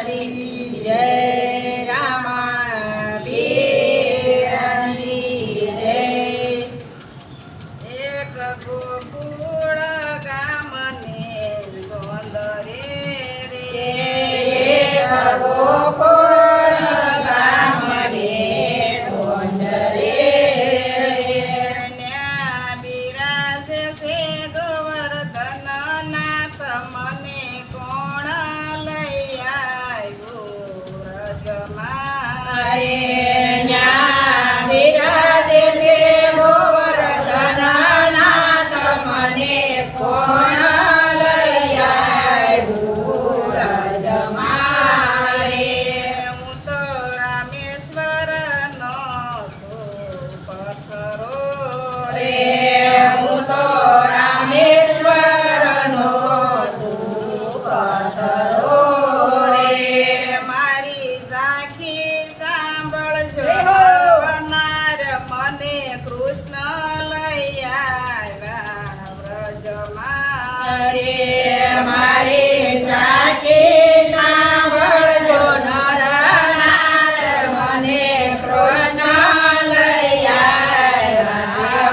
કી જય રામાપીરની જય. એક ગોકુળ ગામને ગોંદરે રે, એક ગોકુળ ગામને ગોંદરે રે. ન્યા બિરાજે છે ગોવર્ધન નાથ, મને કોણ લઈ આવ્યું રજમાં રે. ન્યા બિરાજે છે ગોવર્ધન નાથ, મને કોણ લઈ આવ્યું રજમાં રે. હું તો રામેશ્વરનો સુપથરો રે હું તો રામેશ્વરનો સુપથરો રે. મારી ઝાંખી સાંભળજો જય હો. નાર, મને કૃષ્ણ લઈ આવ્યા વ્રજમાં રે મારી ઝાંખી સાંભળજો નરનાર, મને કૃષ્ણ લઈ આવ્યા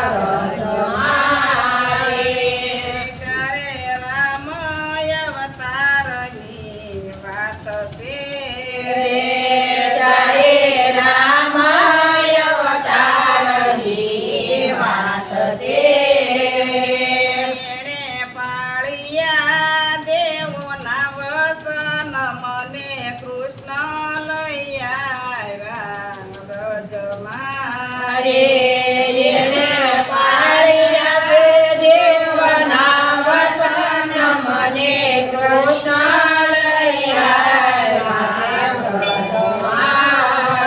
વ્રજમાં રે. ત્યારે રામ અવતારની વાત છે રે ત્યારે રામ અવતારની વાત છે. એણે પાળિયા દેવોના વસન, મને કૃષ્ણ લઈ આવ્યા વ્રજમાં રે એને પાળ્યા દેવના વસન, મને કૃષ્ણ લઈ આવ્યા વ્રજમાં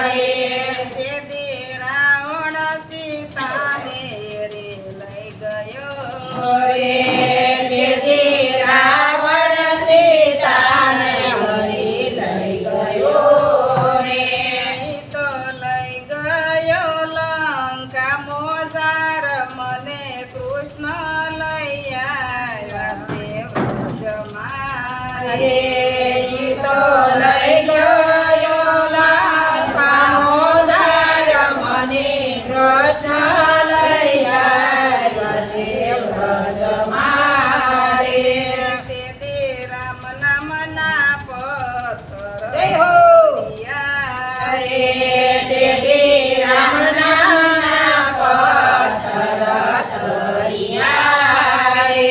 રે. તેથી રાવણ સીતાને રે લઈ ગયો રે તેથી રાવણ સીતાને હરી લઈ ગયો રે. ઈ તો લઈ ગયો લંકા મોજાર, મને કૃષ્ણ લઈ આવ્યા છે વ્રજમાં રે ઈ તો લઈ ગયો લંકાનો ધાર, મને કૃષ્ણ લઈ આવ્યા છે વ્રજમાં રે. તેથી રામ નામના પથ્થર જય હો. યા રે તેથી રામ નામના પથ્થર તર્યા રે.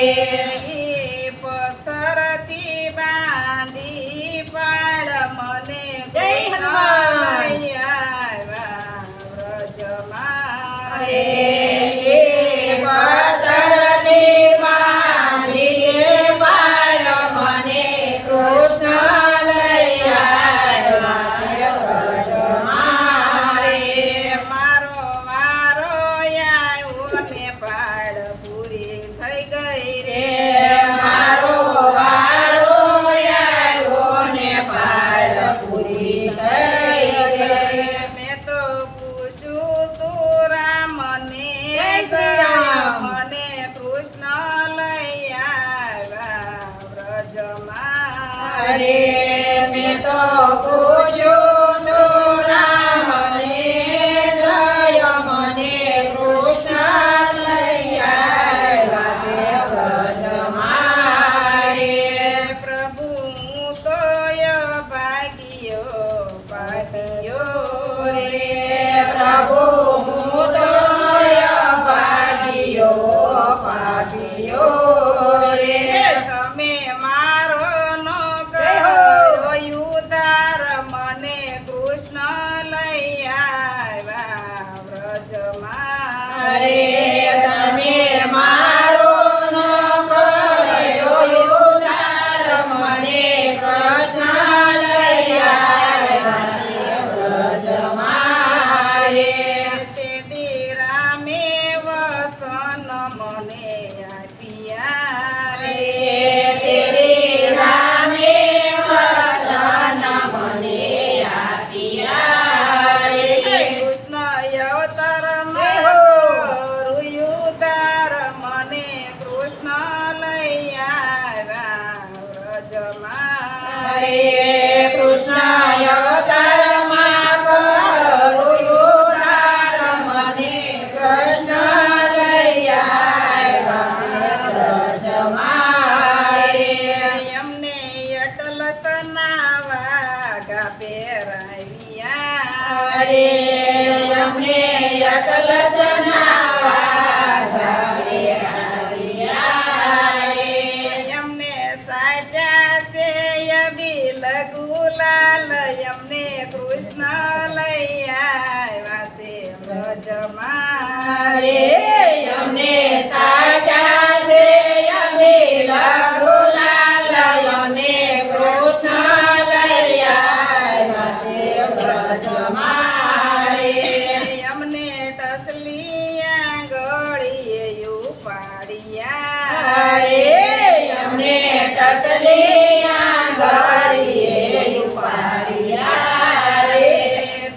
ઈ પથ્થરથી બાંધી પાડ, મને જય હનુમાન. કૃષ્ણ લઈ આવ્યા વ્રજમાં રે એ પથ્થરથી બાંધી પાડ, મને કૃષ્ણ લઈ આવ્યા છે વ્રજમાં રે. મારો વારો આવ્યો ને પાડ પૂરી થઈ ગઈ રે રે. મારો વારો આવ્યો ને પાળ પૂરી થઈ ગઈ. મેં તો પૂછ્યું તું રામને, જય રામ. મને કૃષ્ણ લઈ આવ્યા વ્રજમાં રે મેં તો પૂછ્યું તું રામને, જય મને કૃષ્ણ લઈ આવ્યા છે વ્રજમાં રે. પ્રભુ હું તો ભાગ્યો પાટ્યો રે રે. પ્રભુ હું તો ભાગ્યો પાપ્યો રે. તમે મારો નો જય હો. ઉદાર, મને કૃષ્ણ લઈ આવ્યા વ્રજમાં રે તમે મારો ન કર્યો ઉદ્ધાર, મને કૃષ્ણ લઈ આવ્યા છે વ્રજમાં અટલસના વાઘા પહેરાવ્યા રે અમને અટલસના વાઘા પહેરાવ્યા રે અમને સાટ્યા છે અબીલ ગુલાલ અમને કૃષ્ણ લઈ આવ્યા છે વ્રજમાં રે અમને સાટ્યા છે અબીલ ગુલાલ અમને કૃષ્ણ લઈ આવ્યા છે વ્રજમાં રે અમને ટસલી આંગળીએ ઉપાડ્યા રે અમને ટસલી આંગળીએ ઉપાડ્યા રે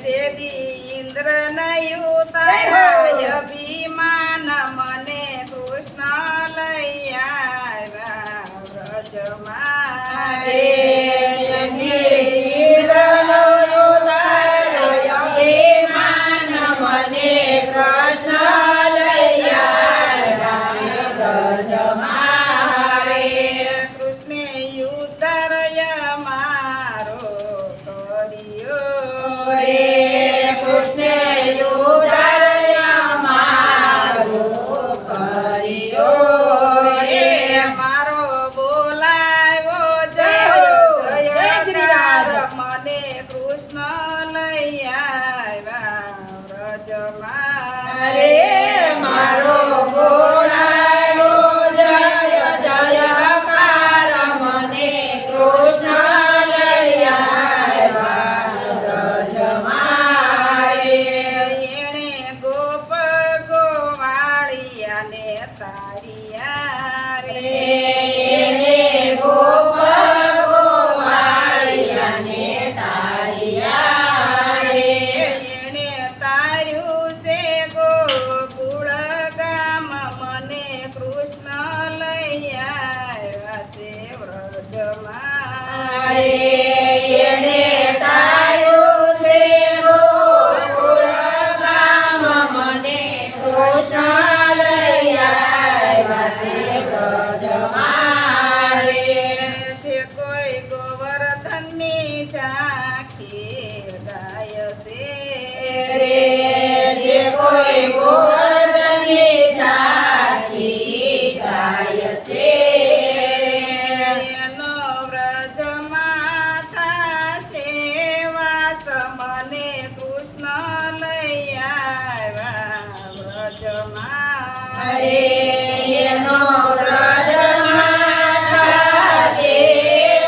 તેથી ઇન્દ્ર ઉતાર્યા અભિમાન મને કૃષ્ણ લઈ આવ્યા વ્રજમાં રે ઇન્દ્રનો ઉતાર્યો અભિમાન મને કૃષ્ણ લઈ આવ્યા વ્રજમાં રે કૃષ્ણે ઉતાર્ય મારો કર્યો રે કૃષ્ણે ઉતાર્યા મારો કર્યો રે મારો બોલાવ્યો જય જય જયકાર મને કૃષ્ણ લઈ આવ્યા વ્રજમાં રે મારો બોલાયો જય જયકાર મને કૃષ્ણ લઈ આવ્યા વ્રજમાં રે એણે ગોપ ગોવાળિયાને તારિયા રે એને ગોપ ગોવાળિયાને તાર્યા રે એણે તાર્યું છે ગોકુળ ગામ મને કૃષ્ણ લઈ આવ્યા છે વ્રજમાં રે એને તાર્યું છે ગોકુળ ગામ મને કૃષ્ણ લઈ આવ્યા છે વ્રજમાં રે છે કોઈ ગોવર્ધનની ઝાંખી ગાય છે રે જે કોઈ ગોવર્ધનની ઝાંખી ગાય છે એનો વ્રજમાં થશે વાસ મને કૃષ્ણ લઈ આવ્યા વ્રજમાં રે એનો વ્રજમાં થશે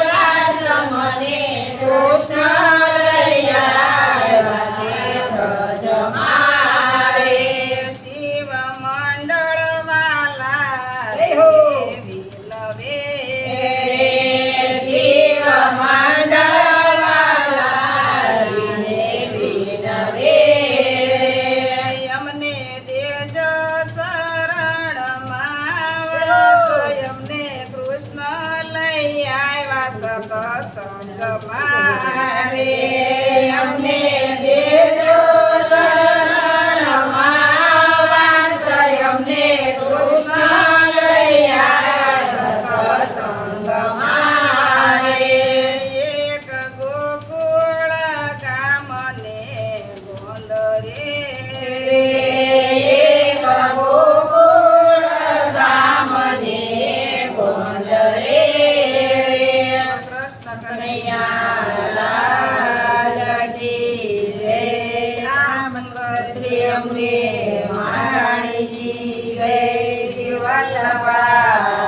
વાસ મને કૃષ્ણ લઈ આવ્યા છે વ્રજમાં રે શિવ મંડળ વાલા રે હો. વિલવે રે શિવ મંડળ વાલા વિને વિનવે રે અમને દેજો શરણમાં અમને કૃષ્ણ લઈ આવ્યા સત્સંગમાં રે અમને દેજો શરણમાં વાસ અમને કૃષ્ણ લઈ આવ્યા સત્સંગમાં રે એક ગોકુળ ગામને ગોંદરે રે એક ગોકુળ ગામને ગોંદરે કૃષ્ણ કનૈયા લાલ કી જય શ્યામ શ્રી અમરે મહારાણી કી જય શ્રી વલ્લભા